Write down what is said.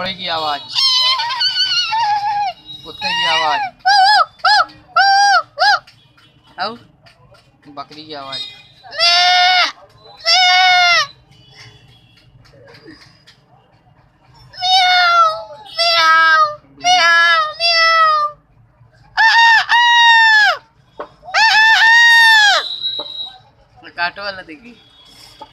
लोहे की आवाज, कुत्ते की आवाज, बकरी की आवाज। काटो वाला देखी।